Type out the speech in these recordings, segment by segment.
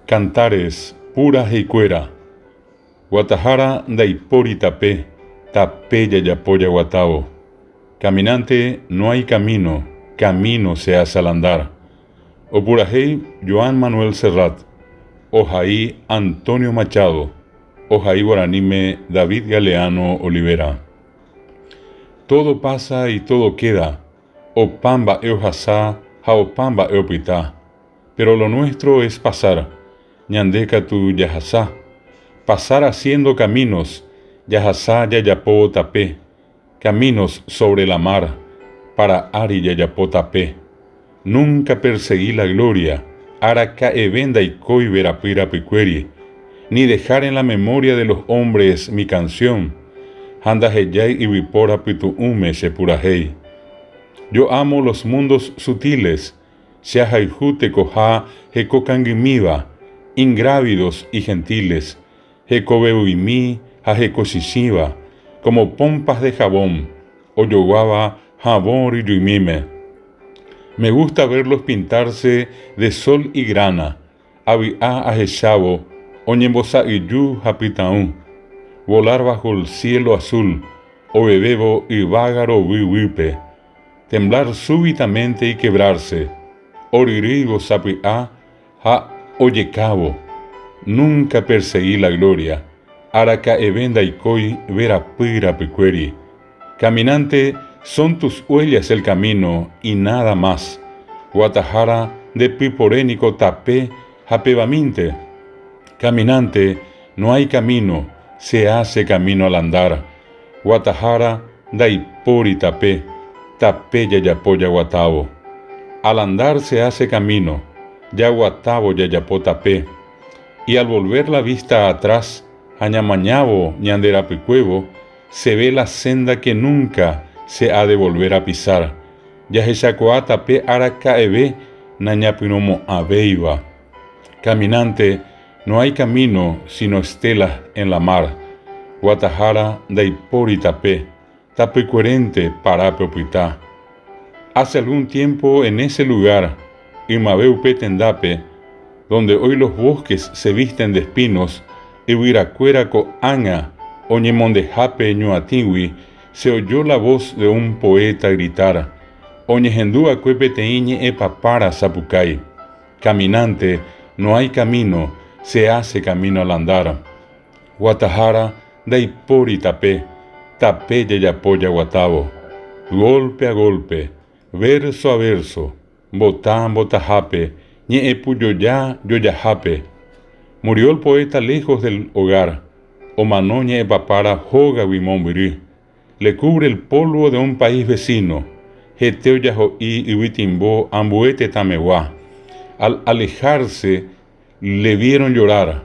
Cantares, pura heicuera. Guatajara daipori tapé, tapé yayapoya guatavo. Caminante no hay camino, camino se hace al andar. Opurajei Joan Manuel Serrat. Ojaí Antonio Machado. Ojaí Guaranime David Galeano Olivera. Todo pasa y todo queda. Opamba eojasá, jaopamba eopitá. Pero lo nuestro es pasar. Ñandeca tu yajasá. Pasar haciendo caminos. Yajasá yayapó tapé. Caminos sobre la mar. Para Ari yayapó tapé. Nunca perseguí la gloria. Araca evenda y coi verapira pecueri. Ni dejar en la memoria de los hombres mi canción. Handaheyay y vipora pituume sepurajei. Yo amo los mundos sutiles. Seajaijute coja jecocangimiva. Ingrávidos y gentiles. Jecobeuimi jajecosisiva. Como pompas de jabón. Oyoguaba jabón y yuimime. Me gusta verlos pintarse de sol y grana. Abiá ajechavo. Oñembosa y yu japitaún. Volar bajo el cielo azul. O bebebo y vágaro wiwipe. Temblar súbitamente y quebrarse. Oririgo sapiá ja oyecabo. Nunca perseguí la gloria. Araca evenda y coi verapira pecueri. Caminante, son tus huellas el camino y nada más. Guatajara de piporénico tapé japevaminte. Caminante, no hay camino, se hace camino al andar. Guatajara daipori tapé, tapé yayapoya guatavo. Al andar se hace camino, ya guatavo yayapó tapé. Y al volver la vista atrás, añamañavo ñanderapecuevo, se ve la senda que nunca se ha de volver a pisar. Yajechacoa tapé aracaebe, nañapinomo abeiva. Caminante, no hay camino sino estelas en la mar. Guatajara daipori tapé, tapé coherente para peopitá. Hace algún tiempo en ese lugar, Imabeupe tendape, donde hoy los bosques se visten de espinos, Ibiracueraco anga, oñemondejape ñuatiwi, se oyó la voz de un poeta gritar, Oñehendúa cuepeteiñe epapara zapucay. Caminante, no hay camino, se hace camino al andar. Guatajara daipori tapé, tapé yayapoya guatavo. Golpe a golpe, verso a verso, botán botajape, ñe puyoyá yoyajape. Murió el poeta lejos del hogar, omanoñe epapara joga wimombirí. Le cubre el polvo de un país vecino, jeteo yajoí y huitimbó ambuete tameguá. Al alejarse, le vieron llorar.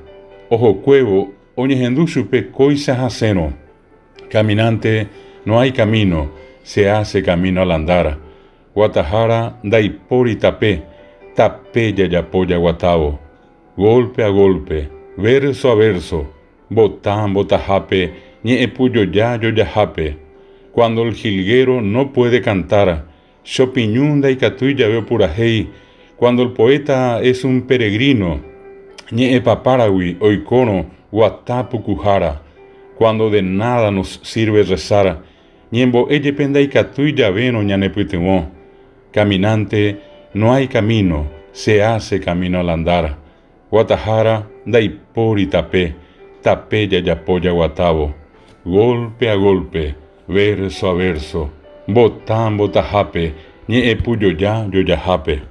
Ojo cuevo, oñehendú supe coisa jaceno. Caminante, no hay camino, se hace camino al andar. Guatajara daipori tapé, tapé yayapoya guatavo. Golpe a golpe, verso a verso, botán botajape, ñe puyoyá yoyajape. Cuando el jilguero no puede cantar, xopiñunda y catuya veo purajei. Cuando el poeta es un peregrino, ñe paparawi oikono guatapu cujara. Cuando de nada nos sirve rezar, ñembo elle penda y catuya veno ñanepuitemo. Caminante, no hay camino, se hace camino al andar. Guatajara daipori tapé, tapé yayapoya guatavo. Golpe a golpe, verso a verso, botán botajape, ñe puyoyá yoyajape.